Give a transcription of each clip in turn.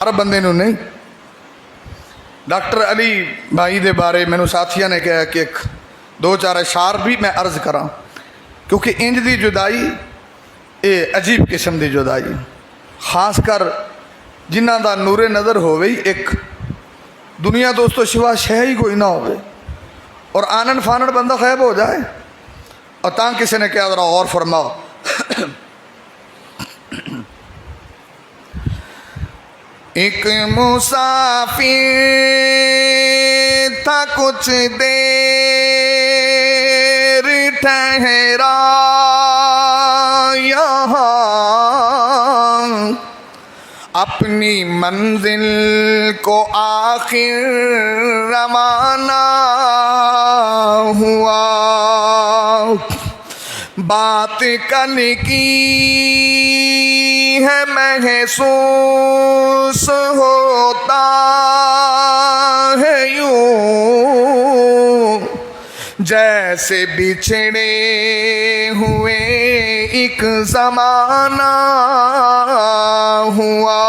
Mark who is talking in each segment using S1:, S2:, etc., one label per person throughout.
S1: हर बंदे नूं नहीं। डॉक्टर अली भाई दे बारे मैनू साथियों ने कहा कि एक दो चार अशार भी मैं अर्ज करा, क्योंकि इंज दी जुदाई ये अजीब किस्म की जुदाई, खास कर जिन्हां दा नूरे नज़र होवे ही एक, दुनिया तो उस तो सिवा शह ही कोई ना होवे, और आनन फानन बंदा खैब हो जाए। और तां किसी ने कहा जरा और फरमाओ। एक मुसाफिर था कुछ देर ठहरा यहाँ, अपनी मंजिल को आखिर रवाना हुआ। बात कल की है महसूस होता है यूं, जैसे बिछड़े हुए एक ज़माना हुआ।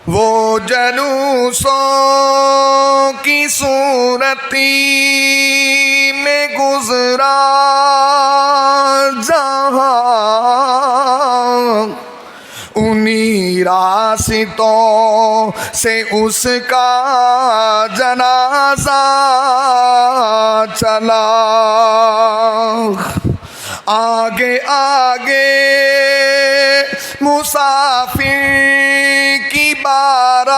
S1: वो जलूसों की सूरती में गुजरा जहाँ, उन्हीं रास्तों से उसका जनाजा चला। आगे आगे मुसाफिर की बारात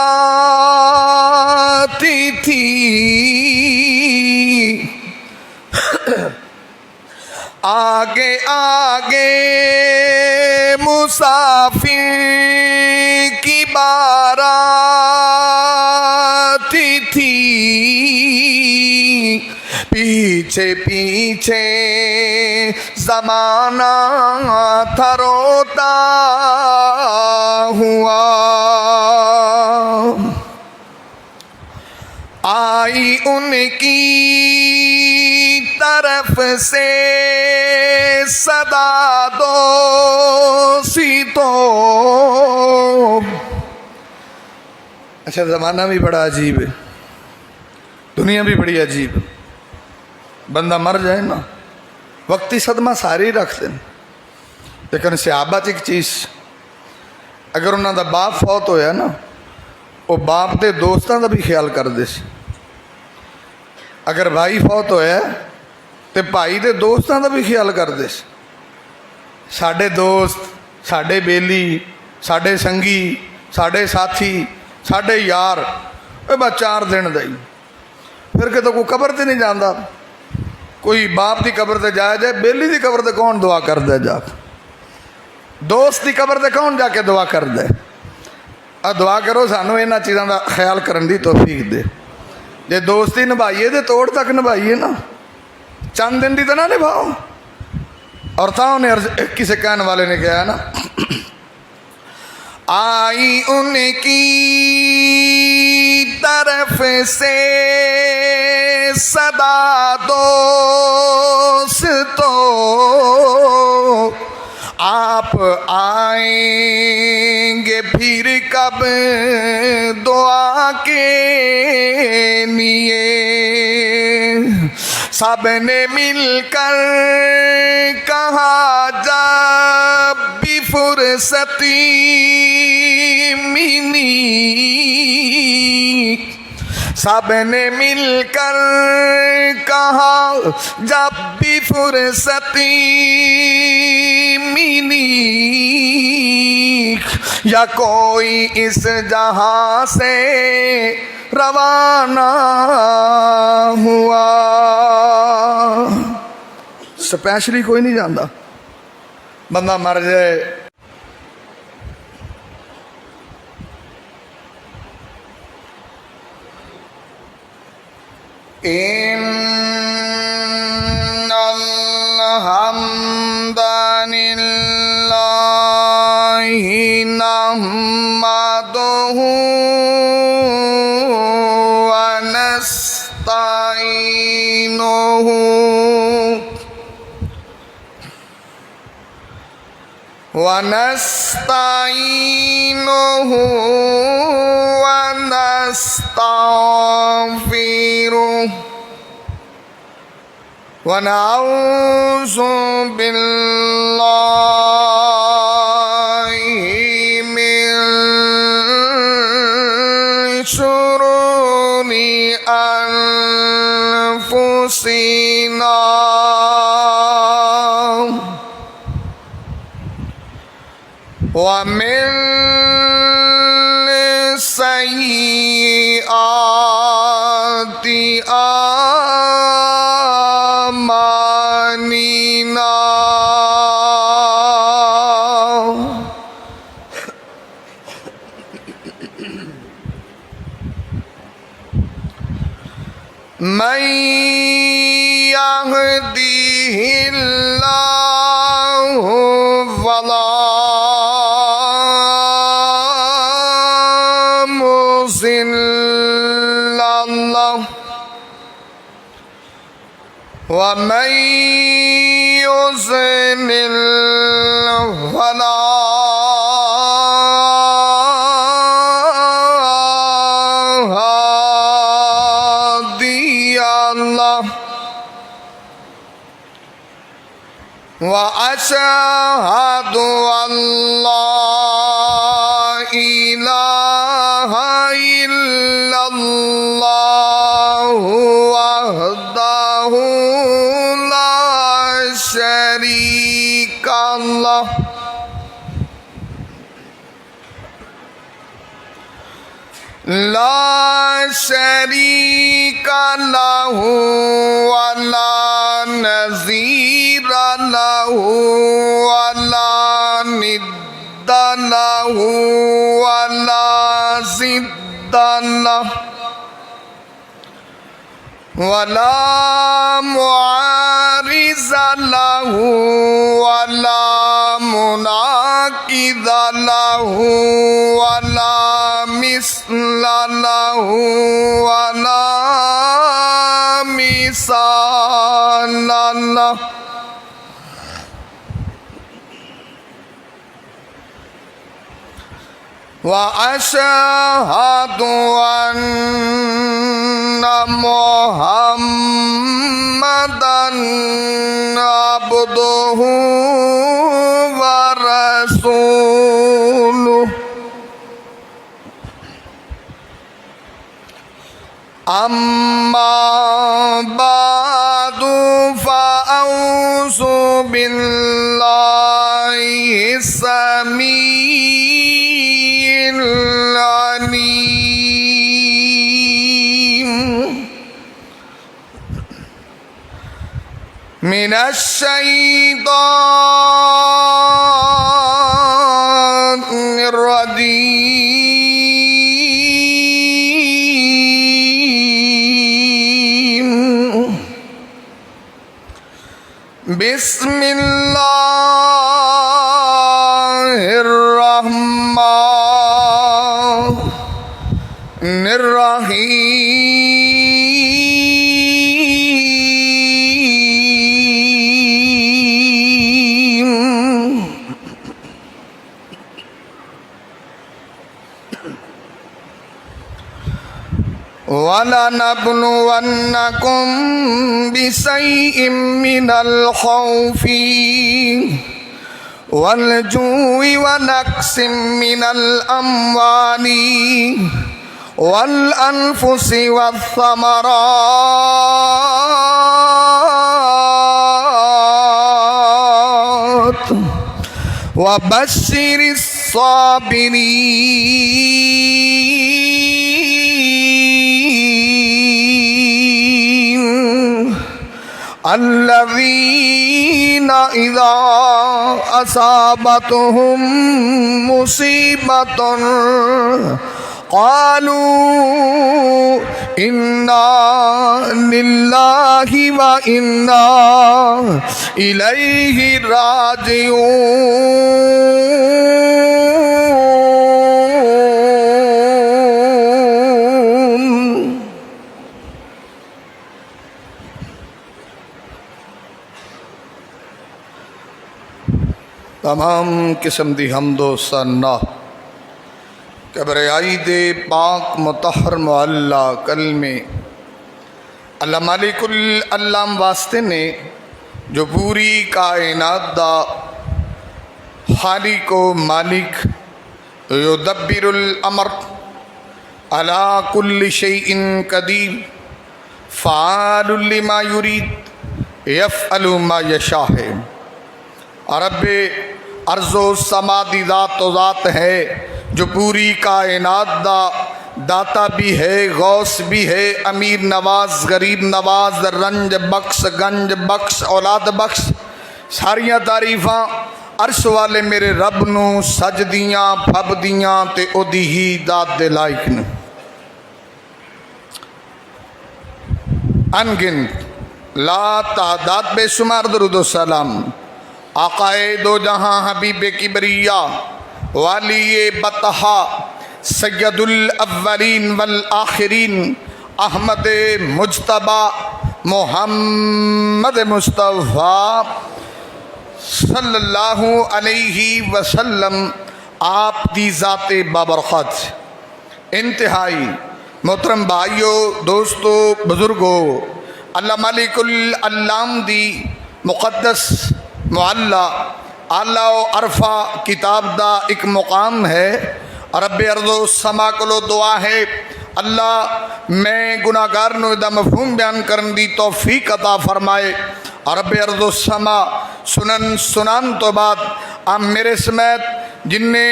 S1: थी, आगे आगे मुसाफिर की बारात थी, पीछे पीछे ज़माना था रोता हुआ। आई उनकी तरफ से सदा दोषी तो। अच्छा, ज़माना भी बड़ा अजीब है, दुनिया भी बड़ी अजीब है। बंदा मर जाए ना, वक्ती सदमा सारे ही रख दें, लेकिन सहाबा च एक चीज़, अगर उन्हों का बाप फौत होया ना, वो बाप के दोस्तों का भी ख्याल करते सी। अगर भाई फौत होया तो भाई के दोस्तों का भी ख्याल करते सी। साडे दोस्त, साडे बेली, साडे संगी, साडे साथी, साडे यार, बस 4 दिन दा ही, फिर कितों कोई कबर ते नहीं जाता। कोई बाप की कबर ते जाया जाए, बेली की कबर ते कौन दुआ करता जा, दोस्त की कबर ते कौन जाके दुआ करता है। आ दुआ करो सानू इन्हां चीज़ों का ख्याल करने की तौफीक दे। जे दोस्ती निभाइए तो तोड़ तक निभाइए ना, चंद दिन की तो ना निभाओ। और था उन्हें किसी कहने वाले ने कहा ना, आई उनकी तरफ से सदा दोस्तों, आप आएंगे फिर कब दुआ के लिए। सब ने मिलकर कहा जब भी फुर्सती मिली, सब ने मिलकर कहा जब भी फुर्सती मिली, या कोई इस जहां से रवाना हुआ। स्पेशली कोई नहीं जानता, बंदा मर जाए इन्नल हम्दलिल्लाहि नहमदुहु व नस्तईनुहु ونستعينه ونستغفره ونعوذ بالله من شرور أنفسنا ومن سيئات أعمالنا من يهده الله فلا مضل له ومن يضلل فلا هادي له وأشهد أن لا إله إلا الله وحده لا شريك له ولا نظير له ولا ند له ولا ضد له ولا معارض له ولا مناقض له ولا مثل له ولا مثال له وأشهد أن محمدًا عبده ورسوله أما بعد فأعوذ بالله السميع العليم من الشيطان الرجيم بسم الله الرحمن الرحيم ولنبلونكم بشيء من الخوف والجوع ونقص من الأموال والأنفس والثمرات وبشر الصابرين الذين إذا أصابتهم مصيبة قالوا إنا لله وإنا إليه راجعون. तमाम किस्म दी हमदो सन्ना कबरियाई दे पाक मुतहर मुअल्ला कलमे अल्लाह मालिकुल अल्लाम वास्ते ने जो पूरी कायनात दा खालिको मालिक युदब्बिरुल अमर अला कुल्लि शैइन कदीर फ़ाअलुल लिमा युरीद यफ़अलु मा यशा है। रब अर्ज़ो समा दी ज़ात है जो पूरी कायनात दा दाता भी है, गौस भी है, अमीर नवाज, गरीब नवाज, रंज बख्श, गंज बख्श, औलाद बख्श। सारियां तारीफां अर्श वाले मेरे रब नू सजदियां फबदियां ते ओदी ही दात दे लायक ने। अनगिनत ला तादाद बेशुमार दरूद सलाम आकाए दो जहां हबीब किबरिया वाली बतहा सैयदुल अव्वलीन वल आखिरीन अहमद मुज्तबा मोहम्मद मुस्तफ़ा सल्लल्लाहु अलैहि वसल्लम आप दी ज़ाते बाबरकत। इंतहाई मोहतरम भाइयों, दोस्तों, बुजुर्गों, अल्लाह मालिकुल अल्लाम दी मुक़द्दस मुअल्ला आला अरफा किताब दा एक मुकाम है। रब अर्ज़ो समा कोलो दुआ है अल्लाह मैं गुनाहगार नूं इहदा मफहूम बयान करन दी तौफीक अता फरमाए। रब अर्ज़ो समा सुनन सुनान तो बाद आप मेरे समेत जिन्ने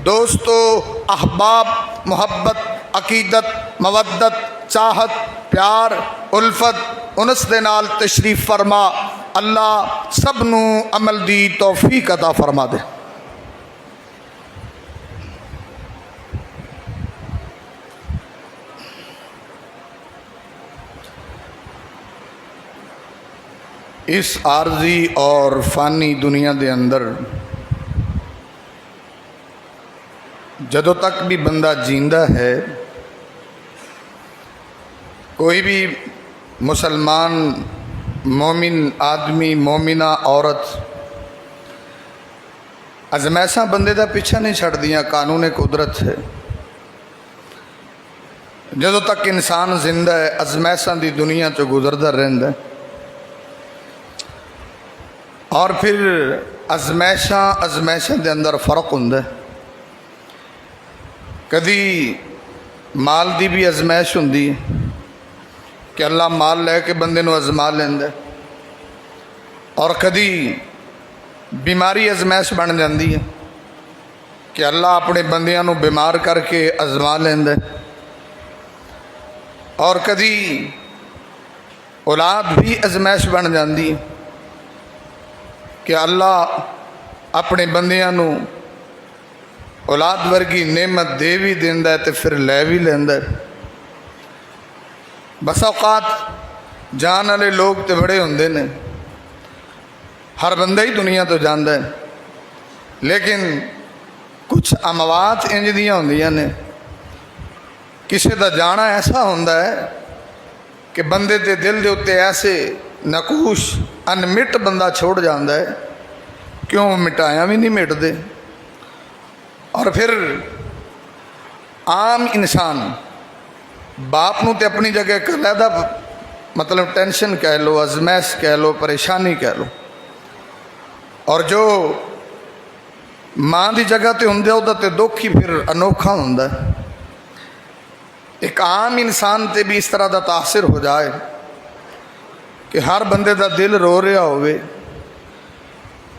S1: दोस्तों, अहबाब, मोहब्बत, अकीदत, मवद्दत, चाहत, प्यार, उल्फत उनस दे नाल तशरीफ फरमा, अल्लाह सब नू अमल दी तौफीक अता फरमा दे। इस आर्जी और फ़ानी दुनिया दे अंदर जदों तक भी बंदा जींदा है, कोई भी मुसलमान मोमिन आदमी, मोमिना औरत अजमैशा बंदे का पीछा नहीं छड़ दियां, कानून कुदरत है। जदों तक इंसान जिंदा है अजमैशा की दुनिया चो गुजरता रहिंदा है। और फिर अजमैशा के अंदर फर्क हुंदा है। कदी माल की भी अजमैश हुंदी है कि अल्लाह माल लैके बंदे नूं अजमा लैंदा है, और कदी बीमारी अजमैश बन जाती है कि अल्लाह अपने बंदियां नूं बीमार करके अजमा लैंदा है, और कदी औलाद भी अजमैश बन जाती है कि अल्लाह अपने बंदियां नूं औलाद वर्गी नेमत दे भी देंदा है तो फिर लै भी लैंदा है। बस औकात जान वाले लोग तो बड़े होंदे ने, हर बंदा ही दुनिया तो जांदा है, लेकिन कुछ अमवात इंज दियां होंदियां ने, किसी का जाना ऐसा होंदा है कि बंदे के दिल के उत्ते ऐसे नकूश अनमिट बंदा छोड़ जाता है, क्यों मिटाया भी नहीं मिटते। और फिर आम इंसान बाप नूं ते अपनी जगह एक अलहदा मतलब टेंशन कह लो, अजमैश कह लो, परेशानी कह लो, और जो माँ की जगह ते हुंदे उहदा ते दुख ही फिर अनोखा हुंदा है। एक आम इंसान ते भी इस तरह का तासिर हो जाए कि हर बंदे का दिल रो रहा होवे,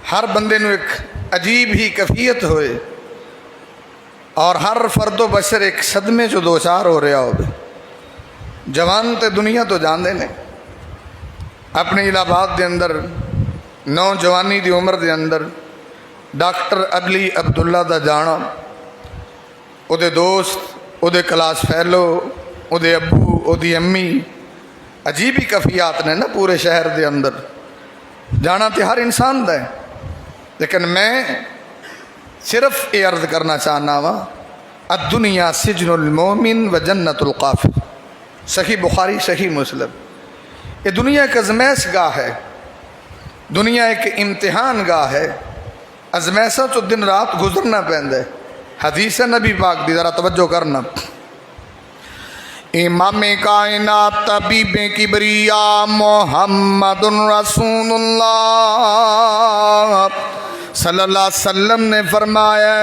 S1: हर बंदे नूं एक अजीब ही कैफियत होए, और हर फर्दो बशर एक सदमे चो दो चार हो रहा हो। जवान तो दुनिया तो जानते ने, अपने इलाहाबाद के अंदर नौजवानी की उम्र के अंदर डॉक्टर अली अब्दुल्ला का जाना, उहदे दोस्त, उहदे क्लास फैलो, उहदे अब्बू, उहदी अम्मी, अजीब ही कफियात ने ना पूरे शहर के अंदर। जाना तो हर इंसान का है, लेकिन मैं सिर्फ ये अर्ज करना चाहना वा, अद्दुनिया सिजनुल मोमिन व जन्नतुल काफिर। सही बुखारी, सही मुस्लिम। ये दुनिया एक अजमैश गाह है, दुनिया एक इम्तिहान गाह है। अजमैसा चो दिन रात गुजरना पैंदा है। हदीस है नबी पाक दी, ज़रा तवज्जो करना। इमाम कायनात तबीब किबरिया मोहम्मदुर रसूलुल्लाह सल्लल्लाहु अलैहि वसल्लम ने फरमाया,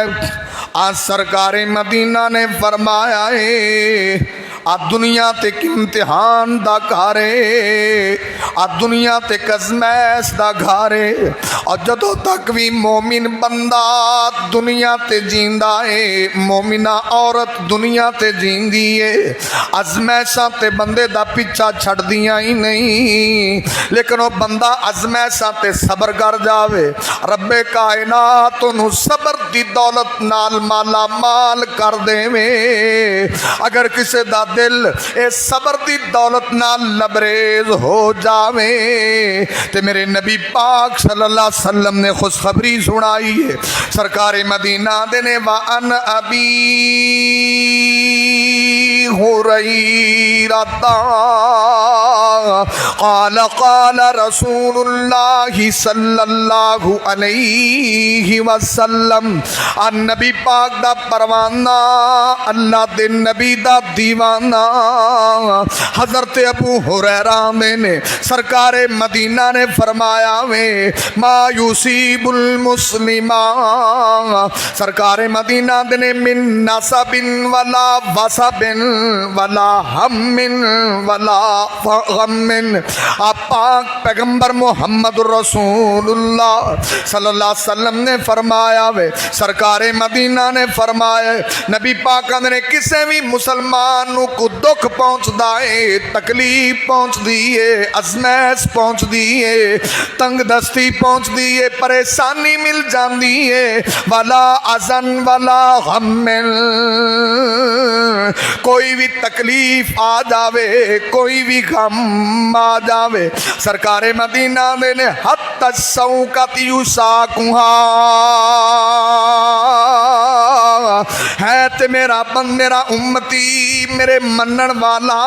S1: आज सरकार मदीना ने फरमाया है, आ दुनिया ते इम्तिहान दा घर है, आ दुनिया ते अज़मैश दा घर है। और जदों तक भी मोमिन बंदा दुनिया ते जींदा है, मोमिना औरत दुनिया ते जींदी है, अज़मैशां ते बंदे दा पीछा छड्दियां ही नहीं। लेकिन वो बंदा अज़मैशां ते सबर कर जावे, रब्बे कायनात उन्हूं सबर दी दौलत नाल माला माल कर देवे। अगर किसी दा दिल ए सबर दी दौलत नाल लबरेज हो जावे ते मेरे नबी पाक सल्लल्लाहु अलैहि वसल्लम ने खुशखबरी सुनाई है। सरकार मदीना दे ने वा अन अबी हुरैरा क़ाल क़ाल रसूलुल्लाहि सल्लल्लाहु अलैहि वसल्लम। नबी पाक दा परवाना, अल्लाह दे नबी दा दीवाना हजरत अबू हुरैरा ने सरकार मदीना ने फरमाया वे मा युसीबुल मुस्लिमा। सरकार मदीना ने मिन नसबिन वला वसबिन वला हम्मिन वला गम्मिन। आप पाक पैगंबर मोहम्मद रसूलुल्लाह सल्लल्लाहु अलैहि वसल्लम ने फरमाया वे, सरकार मदीना ने फरमाया, नबी पाक ने किसी भी मुसलमान को दुख पहुंचता है, तकलीफ पहुंचती है, अज़मैश पहुंचती है, तंग दस्ती पहुंचती है, परेशानी मिल जाती है, वाला अज़न वाला गम्मिन। कोई भी तकलीफ आ जावे, कोई भी गम आ जावे, सरकार मदीना ने हत्ता सौकत युसाकुहा है ते मेरा मेरा उम्मती मेरे मनन वाला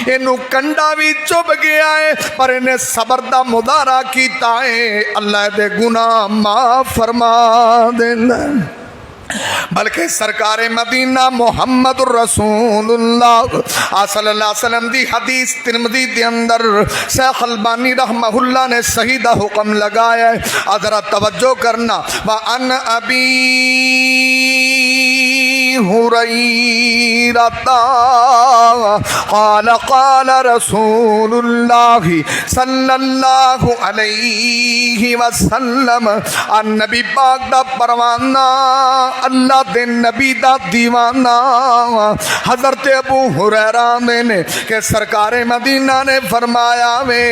S1: इनू कंडा भी चुभ गया है, पर इन्हें सबर दा मुदारा कीता है, अल्लाह दे गुनाह माफ फरमा देना। बल्कि सरकार मदीना मोहम्मद रसूलुल्लाह सल्लल्लाहु अलैहि वसल्लम दी हदीस तिरमिज़ी दे अंदर शेख अलबानी रहमहुल्लाह ने सही दा हुक्म लगाया है। ज़रा तवज्जो करना। व अन अबी हुरैरा क़ाल क़ाल रसूलुल्लाह सल्लल्लाहु अलैहि वसल्लम। नबी पाक दा परवाना, अल्लाह दे नबी दा दीवाना हजरत अबू हुरैरा ने के सरकार मदीना ने फरमाया वे,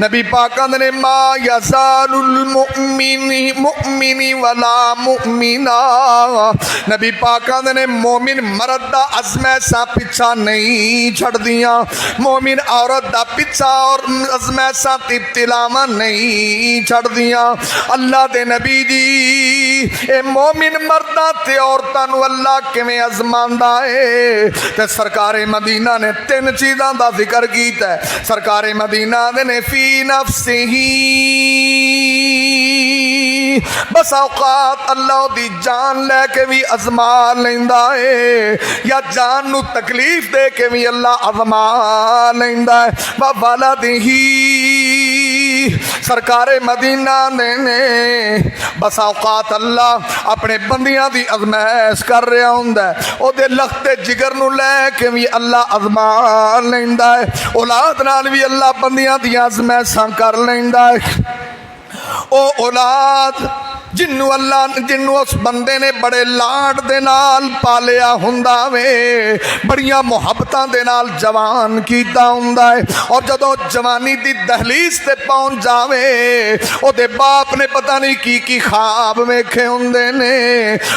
S1: नबी पाक ने मा यज़ालुल मुमिनी वला मुमिना। नबी पाक ने मोमिन मर्द दा अज़मैशा पीछा नहीं छड़ दिया, मोमिन औरत दा पीछा और अज़मैशा इब्तिलावां नहीं छड़ दिया। अल्लाह दे नबी जी ए मोमिन मर्दा ते औरतां नूं अल्लाह किवें अज़मांदा है, ते सरकार मदीना ने तीन चीज़ां दा जिक्र कीता है। सरकार मदीना ने फी नफ्सिही, बस औकात अल्लाह दी जान लैके भी अजमा लैंदा है, या जान नूं तकलीफ दे के भी अल्लाह अजमा लैंदा है। वा वलदिही, सरकार मदीना ने बस औकात अल्लाह अपने बंदियां दी अजमैश कर रहा हुंदा है, ओदे लखते जिगर नूं लैके भी अल्लाह अजमा लैंदा है, औलाद नाल भी अल्लाह बंदियां दी अजमैशां कर लैंदा है। ओ औलाद जिन्नू अल्लाह जिन्नू उस बंदे ने बड़े लाड दे नाल पालिया हुंदा वे, बड़ियां मुहब्बतां दे नाल जवान कीता हुंदा है, और जदों जवानी दी दहलीज ते पहुंच जावे ओदे बाप ने पता नहीं की ख्वाब वेखे हुंदे ने,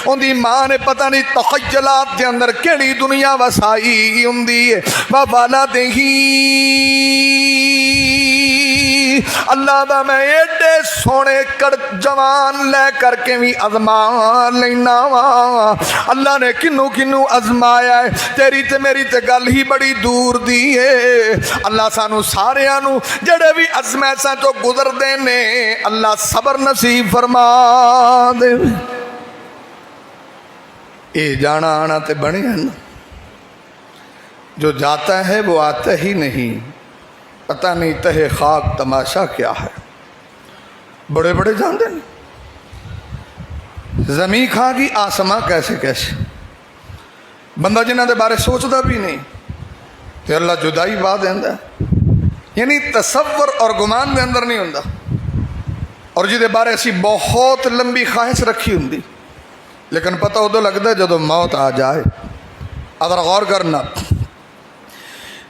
S1: उंदी मां ने पता नहीं तखयलात दे अंदर केड़ी दुनिया वसाई हुंदी है। वा वाला देही اللہ دا میں ایڈے سونے کڑ جوان لے کر کے بھی ازما لینا وا اللہ نے کنوں کنوں ازمایا ہے تیری تے میری تے گل ہی بڑی دور دی ہے اللہ سانو ساریاں نو جڑے بھی ازمائشاں تو گزر دے نے اللہ صبر نصیب فرما دے اے جانا آنا تے بنے ہیں نا جو جاتا ہے وہ آتا ہی نہیں پتہ نہیں تہے خاک تماشا کیا ہے بڑے بڑے جان دیں زمین کھا گی آسماں کیسے کیسے بندہ جنہ دے بارے سوچتا بھی نہیں تو اللہ جدائی با دیندہ یعنی تصور اور گمان دے اندر نہیں ہوندہ اور جی دے بارے اسی بہت لمبی خواہش رکھی ہوندی لیکن پتہ ادھو لگتا ہے جدو موت آ جائے اگر غور کرنا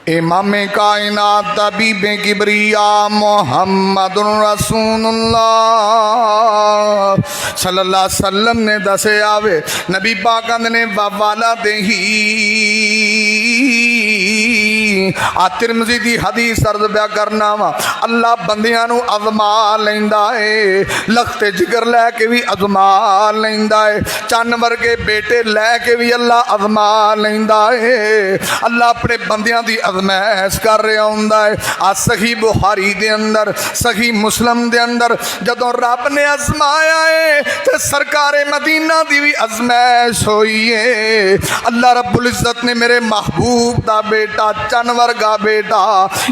S1: امام کائنات طبیب کبریا محمد رسول اللہ صلی اللہ علیہ وسلم نے دسے آوے نبی پاکند نے والا دے ہی ترمذی دی حدیث عرض بیا کرنا وا اللہ بندیاں نو ازما لیندا ہے لخت جگر لے کے بھی ازما لیندا ہے چن ورگے بیٹے لے کے بھی اللہ ازما لیندا ہے اللہ اپنے بندیاں دی ازمائش کر رہا ہوندا ہے آ صحیح بخاری دے اندر صحیح مسلم دے اندر جدوں رب نے ازمایا ہے تے سرکار مدینہ دی بھی ازمائش ہوئی ہے اللہ رب العزت نے میرے محبوب دا بیٹا چن ورگا بیٹا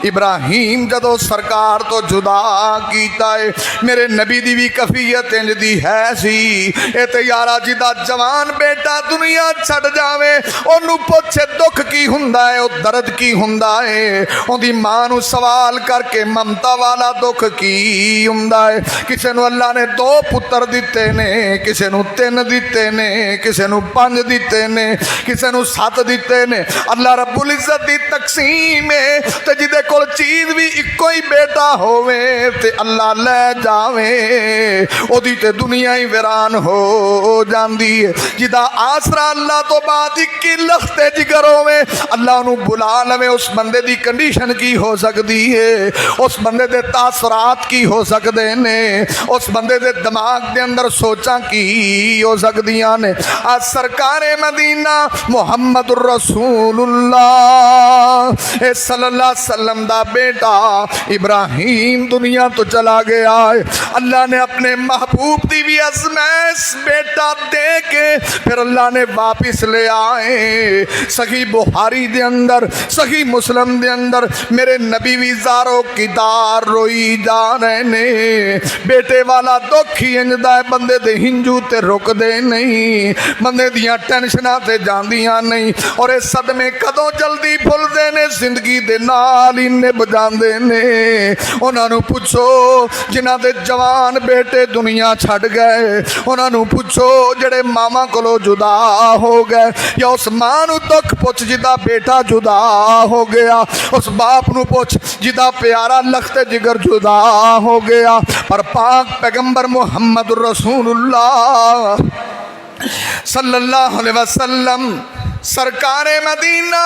S1: ابراہیم جدو سرکار تو جدا کیتا ہے میرے نبی دی بھی کفیت انج دی ہے سی اے تے یارا جدا جوان بیٹا دنیا چھڑ جاوے اونوں پوچھے دکھ کی ہوندا ہے او درد کی ہوندا ہے اون دی ماں نو سوال کر کے ممتا والا دکھ کی ہوندا ہے کسے نو اللہ نے 2 پتر دتے نے کسے نو 3 دتے نے کسے نو 5 دتے نے کسے نو 7 دتے نے اللہ رب العزت دی تقسیم ہے تے جدے کول چیز بھی اکو ہی بیٹا ہووے تے اللہ لے جاوے او دی تے دنیا ہی ویران ہو جاندی ہے جدا آسرا اللہ تو بعد 21 لخت جگر ہووے اللہ نو بلا لوے اس بندے دی کنڈیشن کی ہو سکتی ہے اس بندے دے تاثرات کی ہو سکتے نے اس بندے دے دماغ دے اندر سوچاں کی ہو سکتیاں نے آج سرکار مدینہ محمد الرسول اللہ صلی اللہ علیہ وسلم دا بیٹا ابراہیم دنیا تو چلا گیا ہے اللہ نے اپنے محبوب دی بھی ازمائش بیٹا دے کے پھر اللہ نے واپس لے آئے صحیح بخاری دے اندر صحیح مسلم دے اندر میرے نبی بھی زاروں کی دار روئی جا رہے نے بیٹے والا دکھ ہی انجدہ ہے بندے دے ہنجو تے رک دے نہیں بندے دیاں ٹینشنہ تے جاندیاں نہیں اور اس صدمے کدوں جلدی بھول دے نے زندگی دے نال ہی نب جان دے نے انہاں نو پوچھو جنہاں دے جوان بیٹے دنیا چھڑ گئے انہاں نو پوچھو جڑے ماما کولو جدا ہو گئے یا اس ماں نو تک پوچھ جدا بیٹا جدا ہو گیا اس باپ نو پوچھ جدا پیارا لخت جگر جدا ہو گیا پر پاک پیغمبر محمد الرسول اللہ صلی اللہ علیہ وسلم سرکار مدینہ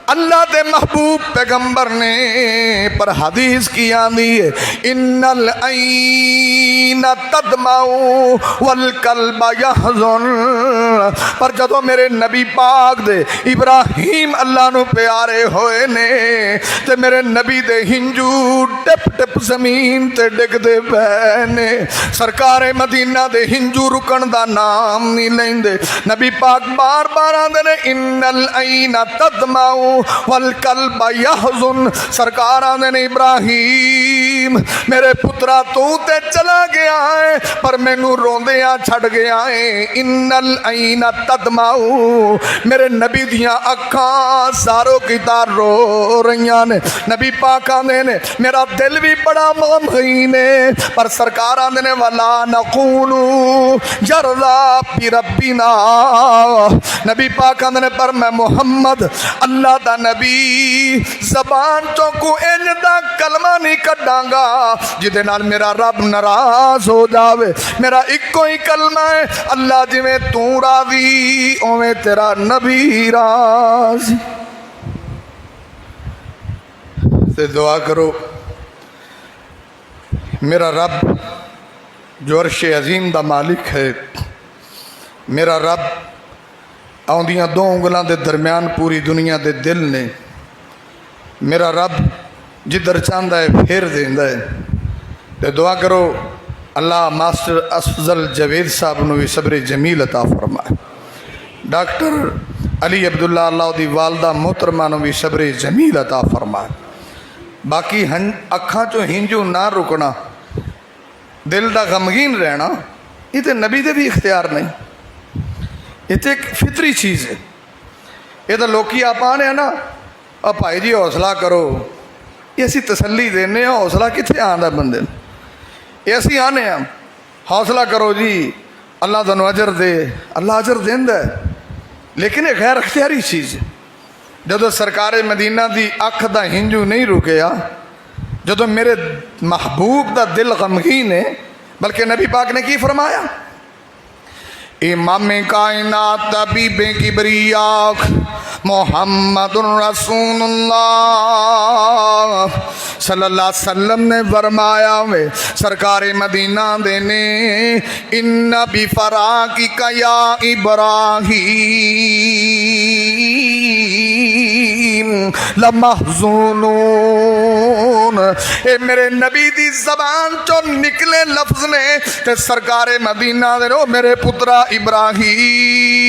S1: اللہ دے محبوب پیغمبر نے پر حدیث کی آندی ہے ان العین تدمع والقلب یحزن پر جدو میرے نبی پاک دے ابراہیم اللہ نو پیارے ہوئے نے تے میرے نبی دے ہنجو ٹپ ٹپ زمین تے ڈگ دے بہنے سرکار مدینہ دے ہنجو رکن دا نام نہیں لیندے نبی پاک بار بار آندے نے ان العین تدمع والقلب یحزن سرکار آنے نے ابراہیم میرے پترا تو تے چلا گیا ہے پر میں نو روندیاں چھڑ گیا ہے ان العین تدمع میرے نبی دیاں اکھاں ساروں کی تار رو رہیاں نے نبی پاک آنے نے میرا دل بھی بڑا غمگین ہے پر سرکار آنے نے ولا نقولو جرلا پی ربنا نبی پاک آنے نے پر میں محمد اللہ دا نبی زبان تو کو انجدہ کلمہ نہیں کڈاں گا جدے نال میرا رب ناراض ہو جاوے میرا ایک کوئی کلمہ ہے اللہ جی میں تو راضی اویں تیرا نبی راضی سے دعا کرو मेरा रब जो अर्श अजीम दा मालिक है, मेरा रब आउंदियां दो उंगलों के दरम्यान पूरी दुनिया के दिल ने, मेरा रब जिधर चाहता है फेर देंदा है। तो दुआ करो अल्लाह मास्टर अफजल जवेद साहब को भी सब्र जमील अता फरमाए, डॉक्टर अली अब्दुल्ला अल्लाह दी वालदा मोहतरमा को भी सब्र जमील अता फरमाए। बाकी अखां चों हिंजू ना रुकना, दिल का गमगीन रहना, ये तो नबी दे भी इख्तियार नहीं, ये तो एक फितरी चीज़ है। ये तो लोग आप आने ना आ भाई जी हौसला करो, ये असी तसल्ली देने, हौसला कितने आंदा बंदे, ये असी आने हौसला करो जी अल्लाह तुहानू अजर दे, अल्लाह अजर देंदा है, लेकिन ये गैर अख्तियारी चीज़ है। जदों सरकारे मदीना की अख का हिंजू नहीं रुकया, जदों मेरे महबूब का दिल गमगीन है, बल्कि नबी पाक ने की फरमाया, इमाम कायनात तबीबे किबरिया मोहम्मदुर रसूलुल्लाह सल्लल्लाहु अलैहि वसल्लम ने फरमाया वे सरकारे मदीना देने, इन्ना बि फराकिका या इब्राहीम लमहज़ूनून। ए मेरे नबी दी ज़बान चो निकले लफ्ज़ ने ते सरकारे मदीना दे नो मेरे पुत्रा इब्राहीम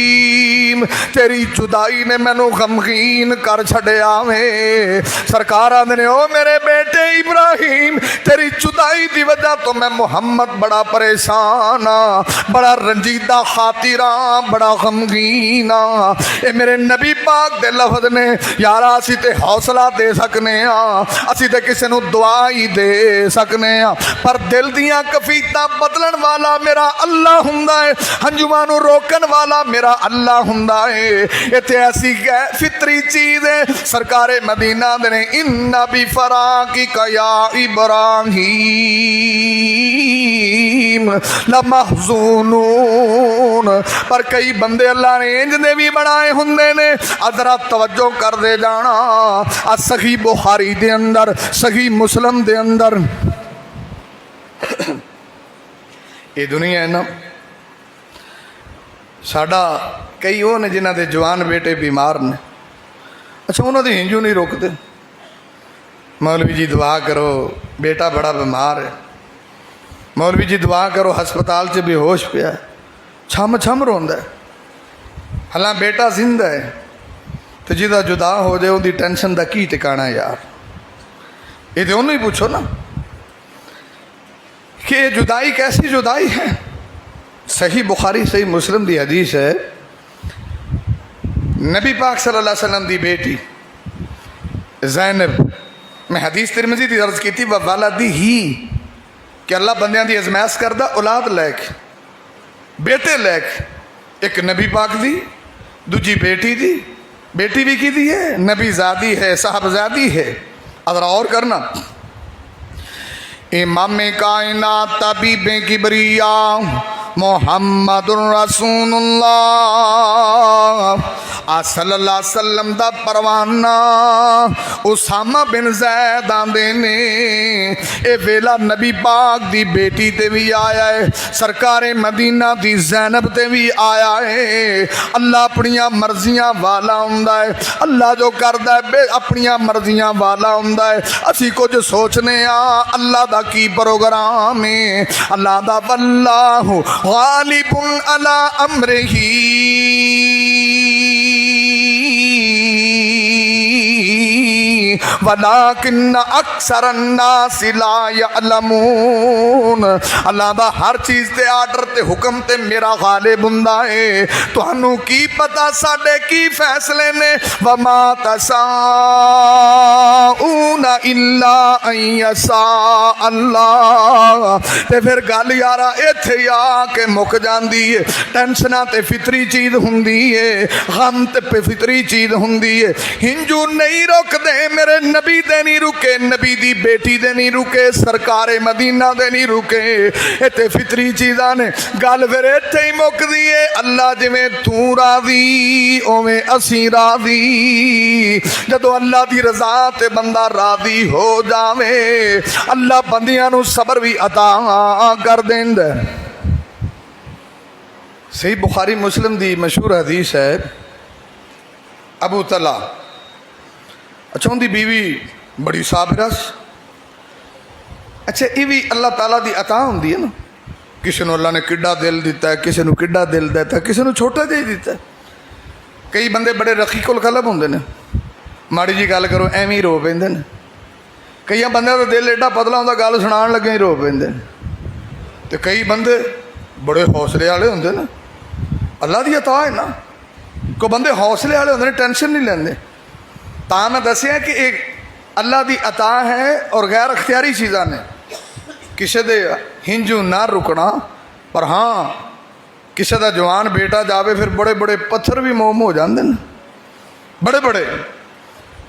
S1: तेरी जुदाई ने मैनू गमगीन कर छड़िया वे। सरकार आंदे ने ओ मेरे बेटे इब्राहीम तेरी जुदाई की वजह तो मैं मुहम्मद बड़ा परेशान हाँ, बड़ा रंजीदा खातिर हाँ, बड़ा गमगीन हाँ। ये मेरे नबी पाक दे लफ्ज़ ने यार, असी ते हौसला दे सकने हाँ, असी ते किसी नू दुआ ही दे सकने हाँ, पर दिल दियां कफीतां बदलन वाला मेरा अल्लाह हुंदा है, हंजुआं नू रोकन वाला मेरा अल्लाह हुंदा है। इत्थे ऐसी फितरी चीज़ है, सरकारे मदीना दे ने इन्ना बि फराकिका या इब्राहीम लमहज़ूनून। पर कई बंदे अल्लाह ने इंज दे भी बनाए हुंदे ने, अदरा तवज्जो कर दे जाना, आ सही बुखारी दे अंदर, सही मुस्लिम दे अंदर ये दुनिया है ना, साडा कई वो ने जिन्हों के जवान बेटे बीमार ने, अच्छा उन्होंने हिंजू नहीं रोकते, मौलवी जी दुआ करो बेटा बड़ा बीमार है, मौलवी जी दुआ करो हस्पताल से बेहोश पिया, छम छम रोंदा है, हालां बेटा जिंदा है, तो जिदा जुदा हो जाए उनकी टेंशन का की ठिकाना यार। ये तो उन्होंने ही पूछो ना कि ये जुदाई कैसी जुदाई है। सही बुखारी सही मुस्लिम की हदीस है, नबी पाक सल्लल्लाहु अलैहि वसल्लम की बेटी ज़ैनब, मैं हदीस तिरमिज़ी की अर्ज़ की थी वलदी ही कि अल्लाह बंदियां की अजमैश करदा औलाद लैके, बेटे लैके, एक नबी पाक दी, दूजी बेटी दी, बेटी भी की दी है नबी ज़ादी है साहबजादी है। अदरा और करना, इमाम कायनात तबीबे किबरिया मोहम्मदुर रसूलुल्लाह सल्लल्लाहु अलैहि वसल्लम दा परवाना उसामा बिन ज़ैद आंदे ने, ए वेला नबी पाक दी बेटी ते भी आया है, सरकारे मदीना दी ज़ैनब ते भी आया है। अल्लाह अपनियां मर्जियां वाला हुंदा है, अल्लाह जो करदा है अपनियां मर्जियां वाला हुंदा है। असी कुछ सोचने अल्लाह दा की प्रोग्राम है, अल्लाह दा वल्लाहु गालिबुन अला अमरिही वलाकिन अक्सर अन्नास ला यअलमून। अल्लाह दा हर चीज़ ते आर्डर ते हुक्म ते मेरा गालिब हुंदा है, तुहानू की पता साडे की फैसले ने। वमा तसाऊना इल्ला अन यशा अल्लाह। ते फिर गल यारा इत्थे आके मुक जांदी है। टेंशना ते फितरी चीज़ हुंदी है, गम ते फितरी चीज़ हुंदी है। हिंदू नहीं रुकदे, मेरे नबी दे नहीं रुके, नबी दी बेटी दे नहीं रुके, सरकारे मदीना दे नहीं रुके। चुके। इत्थे फितरी चीज़ां ने, गल फिर इत्थे ही मुकदी है। अल्लाह जिवें तू राज़ी उवें असीं राज़ी। जदों अल्लाह दी रज़ा ते बंदा राज़ी हो जावे, अल्लाह बंदियां नूं सबर भी अता कर देंदा। सही बुखारी मुस्लिम दी मशहूर हदीस है। अबू तला, अच्छा उनकी बीवी बड़ी साबिरस। अच्छा ये भी अल्लाह ताला दी अता होंदी है ना। किसी को अल्लाह ने किड्डा दिल दिता है, किसी को किड्डा दिल दिता है, किसी को छोटा जिहा दिता है। कई बंदे बड़े रकीकुल कलब होंदे ने, माड़ी जी गल करो एवें ही रो पैंदे ने। कई बंदे का दिल एडा पतला होंदा, गल सुनाण लगे ही रो पैंदे ने। ते कई बंदे बड़े हौसले वाले होंदे ने। अल्लाह दी अता है ना। कोई बंदे हौसले वाले होंदे ने, टेंशन नहीं लेंदे। तां मैं दसिया कि एक अल्लाह दी अता है और गैर अख्तियारी चीज़ां ने। किसी दे हिंजू ना रुकना, पर हाँ किसी का जवान बेटा जावे फिर बड़े बड़े पत्थर भी मोम हो जाते हैं। बड़े बड़े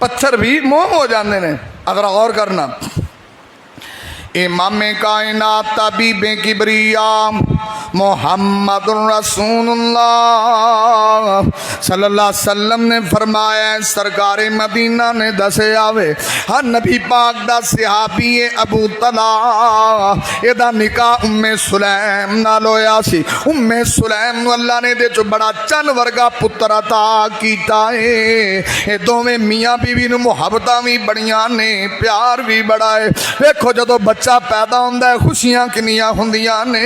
S1: पत्थर भी मोम हो जाते हैं। अगर गौर करना, इमाम कायनात तबीबे किबरिया मोहम्मद रसूलुल्लाह सल्लल्लाहु अलैहि वसल्लम ने फरमाया, सरकार मदीना ने दसे आवे हर नबी पाक दा सहाबी अबू तला, एदा निकाह उम्मे सुलैम नाल होया सी। उम्मे सुलैम नूं अल्लाह ने दे चो बड़ा चन वर्गा पुत्र अता कीता है। ये दोवें मियाँ बीवी नूं मुहब्बतां भी बड़ियां ने, प्यार भी बड़ा है। वेखो जदों बच्चा पैदा होंदा है खुशियां किन्नियां हुंदियां ने।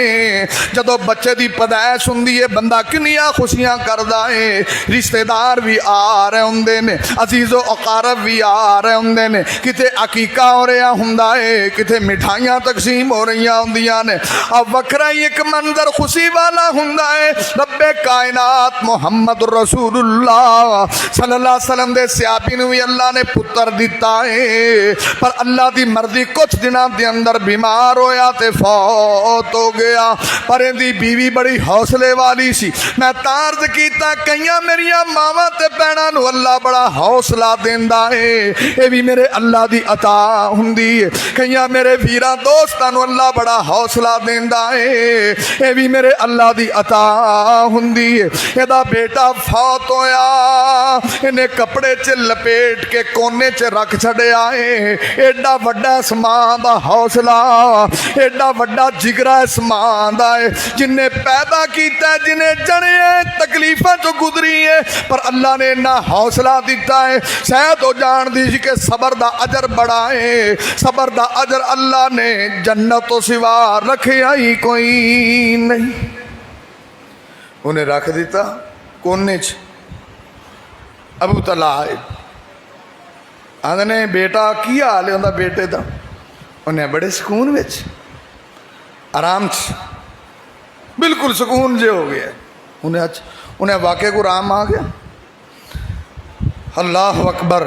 S1: जदों बच्चे की पैदाइश होंदी है बंदा किन्नियां खुशियां करदा है। रिश्तेदार भी आ रहे होंदे ने, अजीज़ो अकारब भी आ रहे होंदे ने। किते अकीका हो रहा हुंदा है, किते मिठाइयां तकसीम हो रही होंदियां ने। अब वखरा ही एक मंजर खुशी वाला हुंदा है। रब्बे कायनात मोहम्मद रसूलुल्लाह सल्लल्लाहु अलैहि वसल्लम दे सहाबी नूं भी अल्लाह ने पुत्र दिता है। पर अल्लाह की मर्जी कुछ दिनों के अंदर बीमार होया ते फौत हो गया। पर इहदी बीवी बड़ी हौसले वाली सी। मैं तार्ज किया कई मेरिया मावां ते भैणां नूं अल्लाह बड़ा हौसला देंदा है। ये भी मेरे अल्लाह की अता हुंदी है। कई मेरे वीरां दोस्तां नूं अल्लाह बड़ा हौसला देंदा है। ये भी मेरे अल्लाह की अता हुंदी है। इहदा बेटा फौत होया, इन्हें कपड़े च लपेट के कोने च रख छड़िया है। एडा वड्डा समान दा हौसला, एडा वड्डा जिगरा इस मां दा है जिन्हें पैदा किया, जिन्हें जने तकलीफां चो गुजरी है। पर अल्लाह ने इन्ना हौसला दिता है। शायद वो जानती सी कि सबर दा अजर बड़ा है। सबर दा अजर अल्लाह ने जन्नत तो सिवा रखिया ही कोई नहीं। उन्हें रख दिता कोने च। अबू तला आए, आंदे बेटा की हाल है उनका बेटे का। उन्हें बड़े सुकून विच आराम च बिल्कुल सुकून जे हो गया। उन्हें वाकई को आराम आ गया। अल्लाह अकबर।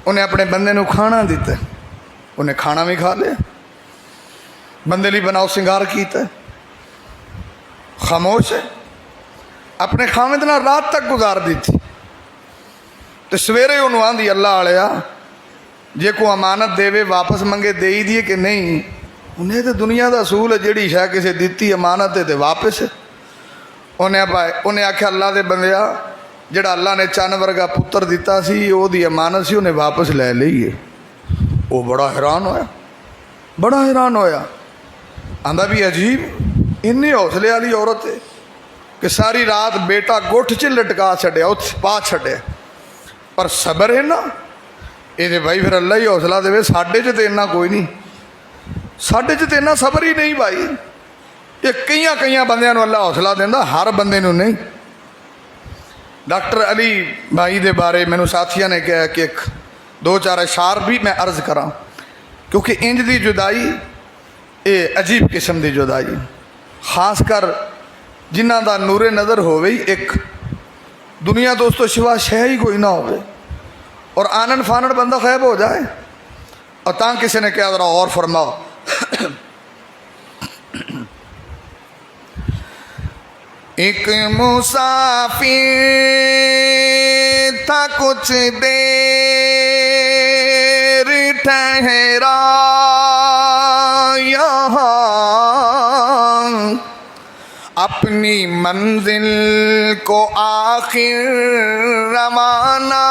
S1: उन्हें अपने बंदे नूं खाना दिता, उन्हें खाना भी खा लिया। बंदे लिए बनाओ सिंगार किया, खामोश है। अपने खावें नाल रात तक गुजार दी थी। तो सवेरे उन्होंने आंदी अल्लाह आलिया जे को अमानत देवे वापस मंगे दे ही दिए कि नहीं। उन्हें तो दुनिया का असूल है, जिहड़ी शै किसी दी अमानत है तो वापस है। उन्हें आख्या अल्लाह के बंदिया जिहड़ा अल्लाह ने चन वर्गा पुत्र दिता सी ओहदी अमानत सी, उन्हें वापस लै ली है। वो बड़ा हैरान होया, बड़ा हैरान होया। आंदा भी अजीब इन्नी हौसले वाली औरत है कि सारी रात बेटा गुठ च लटका छड्या, उत्थे पा छड्या। पर सबर है ना, ये भाई फिर अल्लाह ही हौसला देवे। साडे च तो इन्ना कोई नहीं, साडे च तो इन्ना सबर ही नहीं भाई। ये कई बंदियां नूं अल्लाह हौसला देंदा, हर बंदे नूं नहीं। डॉक्टर अली भाई दे बारे मैनू साथियों ने कहा कि एक दो चार अशार भी मैं अर्ज करा, क्योंकि इंज दी जुदाई ये अजीब किस्म की जुदाई, खासकर जिन्हां दा नूरे नज़र होवे ही एक दुनिया दोस्तों सिवा शह ही कोई ना होवे और आनन फानन बंदा खैब हो जाए। और तां किसी ने कहा जरा और फरमाओ। एक मुसाफिर था कुछ देर ठहरा यहाँ मंजिल को आखिर रवाना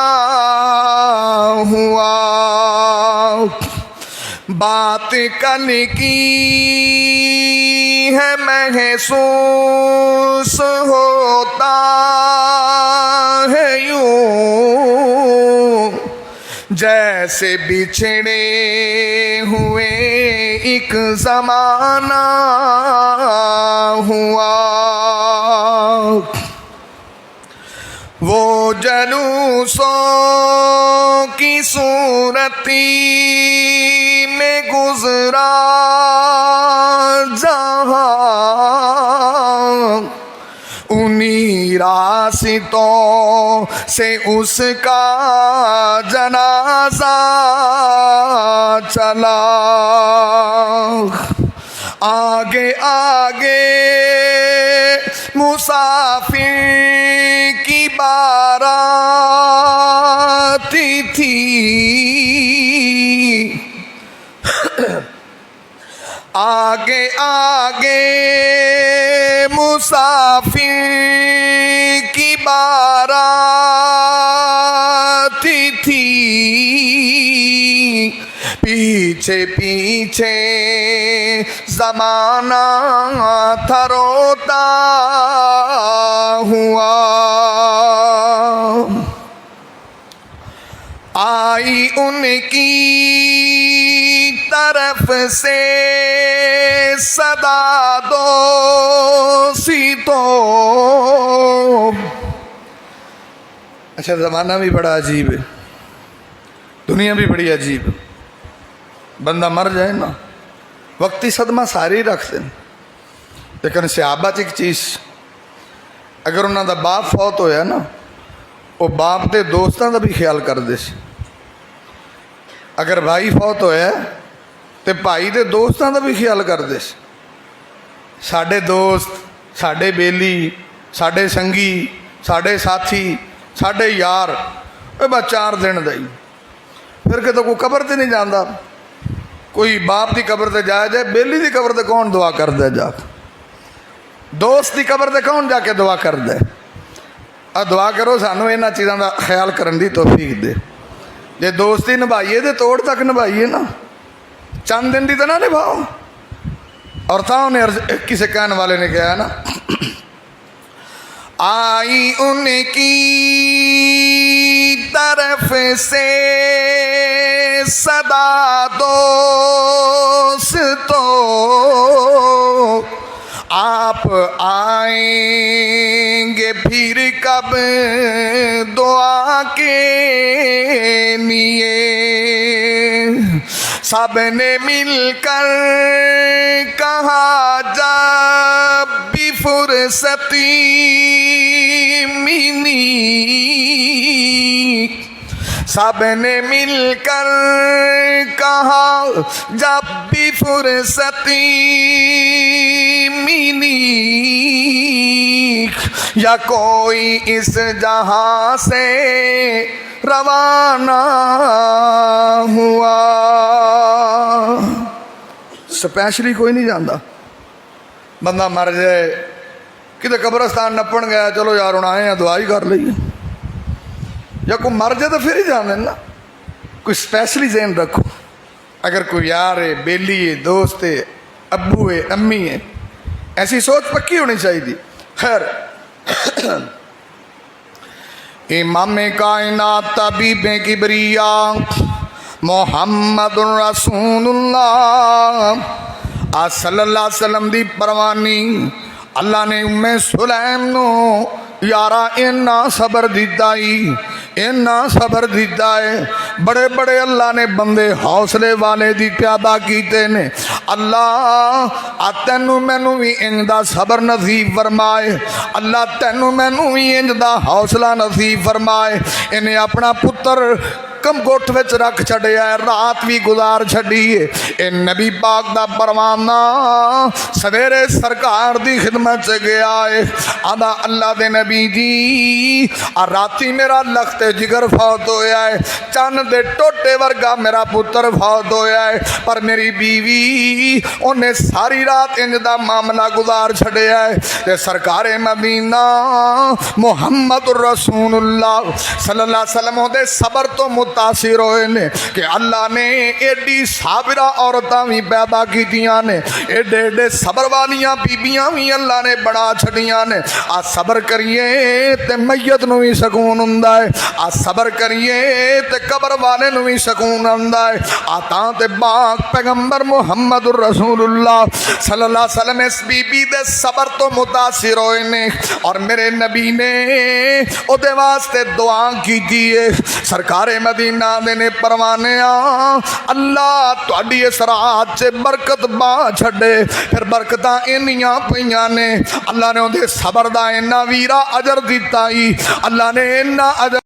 S1: हुआ। बात कल की है महसूस होता है यूं जैसे बिछड़े हुए एक ज़माना हुआ। वो जलूसों की सूरती में गुजरा जहाँ, उन्हीं रास्तों से उसका जनाजा चला। आगे आगे मुसाफिर की बारात थी, आगे आगे मुसाफिर की बारात थी, पीछे पीछे ज़माना था रोता हुआ। आई उनकी तरफ से सदा दोस्तो। अच्छा, ज़माना भी बड़ा अजीब है, दुनिया भी बड़ी अजीब है। बंदा मर जाए ना, वक्ती सदमा सारे ही रखते हैं, लेकिन सहाबा च एक चीज़, अगर उन्होंने बाप फौत होया ना, वो बाप के दोस्तों का भी ख्याल करते सी। अगर भाई फौत होया तो भाई के दोस्तों का भी ख्याल करते सी। साडे दोस्त, साडे बेली, साडे संगी, साडे साथी, साडे यार, बस 4 दिन दा ही। फिर कितों कोई कबर ते नहीं जाता, कोई बाप की कबर ते जाया जाए, बेली की कबर ते कौन दुआ करता जा, दोस्त की कबर ते कौन जाके दुआ करता है। आ दुआ करो सानू इन्हां चीज़ों का ख्याल करने की तौफीक दे। जे दोस्ती निभाइए तो तोड़ तक निभाइए ना, चंद दिन की तो ना निभाओ। और था उन्हें किसी कहने वाले ने कहा ना, आई उनकी तरफ से सदा दोस्तों, आप आएंगे फिर कब दुआ के लिए। सबने मिलकर कहा जब भी फुर्सती मिली, सबने मिलकर कहा जब भी फुर्सती मिली, या कोई इस जहां से रवाना हुआ। स्पैशली कोई नहीं जानता, बंदा मर जाए किते कब्रस्तान नपन गया, चलो यार हुण आए हैं दुआ ही कर लईए, या कोई मर जाए तो फिर ही जान ना। कोई स्पैशली ज़हन रखो, अगर कोई यार है, बेली है, दोस्त है, अब्बू है, अम्मी है, ऐसी सोच पक्की होनी चाहिए। खैर, इमाम कायनात तबीब किबरिया मुहम्मदुर रसूलुल्लाह सल्लल्लाहु अलैहि वसल्लम दी परवानी अल्लाह ने उम्मे सुलैम नू यारा इन्ना सबर दिता ही, इन्ना सबर दिता है। बड़े बड़े अल्लाह ने बंदे हौसले वाले दी पैदा कीते ने। अल्लाह तेनू मैनू भी इंज दा सबर नसीब फरमाए, अल्लाह तेनू मैनू भी इंज दा हौसला नसीब फरमाए। इन्हें अपना पुत्र ਜ਼ਖਮ ਗੁੱਟ ਵਿੱਚ ਰੱਖ ਛੱਡਿਆ ਹੈ, ਰਾਤ ਵੀ ਗੁਜ਼ਾਰ ਛੱਡੀ ਏ। ਇਹ ਨਬੀ ਪਾਕ ਦਾ ਪਰਵਾਨਾ ਸਵੇਰੇ ਸਰਕਾਰ ਦੀ ਖਿਦਮਤ 'ਚ ਗਿਆ ਏ। ਆਂਦਾ ਅੱਲਾ ਦੇ ਨਬੀ ਜੀ ਆ ਰਾਤੀ ਮੇਰਾ ਲਖਤੇ ਜਿਗਰ ਫੌਤ ਹੋਇਆ ਹੈ, ਚੰਨ ਦੇ ਟੋਟੇ ਵਰਗਾ ਮੇਰਾ ਪੁੱਤਰ ਫੌਤ ਹੋਇਆ ਹੈ, ਪਰ ਮੇਰੀ बीवी ਉਹਨੇ ਸਾਰੀ ਰਾਤ ਇੰਜ ਦਾ ਮਾਮਲਾ ਗੁਜ਼ਾਰ ਛੱਡਿਆ ਹੈ। ਤੇ ਸਰਕਾਰੇ ਮਦੀਨਾ ਮੁਹੰਮਦ रसूलुल्लाह सल्लल्लाहु अलैहि वसल्लम ਉਹਦੇ ਸਬਰ ਤੋਂ ਮੁਤਾਸਿਰ ਹੋਏ ਨੇ ਕਿ ਅੱਲਾ ਨੇ ਏਡੀ ਸਾਬਰਾ ਔਰਤਾਂ ਵੀ ਪੈਦਾ ਕੀਤੀਆਂ ਨੇ, ਏਡੇ ਏਡੇ ਸਬਰ ਵਾਲੀਆਂ ਬੀਬੀਆਂ ਵੀ ਅੱਲਾ ਨੇ ਬਣਾ ਛੱਡੀਆਂ ਨੇ। ਆ ਸਬਰ ਕਰੀਏ ਤੇ ਮਈਤ ਨੂੰ ਵੀ ਸਕੂਨ ਹੁੰਦਾ ਹੈ, ਆ ਸਬਰ ਕਰੀਏ ਤੇ ਕਬਰ ਵਾਲੇ ਨੂੰ ਵੀ ਸਕੂਨ ਹੁੰਦਾ ਹੈ। ਆ ਤਾਂ ਤੇ ਬਾਕ ਪੈਗੰਬਰ ਮੁਹੰਮਦ रसूलुल्लाह सल्लल्लाहु अलैहि वसल्लम इस बीबी दे सबर तो मुतासिर होए ने और मेरे नबी ने ਉਹਦੇ ਵਾਸਤੇ ਦੁਆ ਕੀਤੀ ਏ। ਸਰਕਾਰੇ ਮਦੀਨਾ ਦੇ ਨੇ ਪਰਵਾਨੇ ਅੱਲਾ ਤੁਹਾਡੀ ਇਸ ਰਾਤ 'ਚ ਬਰਕਤ ਬਾ ਛੱਡੇ। ਫਿਰ ਬਰਕਤਾਂ ਇੰਨੀਆਂ ਪਈਆਂ ਨੇ, ਅੱਲਾ ਨੇ ਉਹਦੇ ਸਬਰ ਦਾ ਇੰਨਾ ਵੀਰਾ ਅਜਰ ਦਿੱਤਾ ਹੀ, ਅੱਲਾ ਨੇ ਇੰਨਾ ਅਜਰ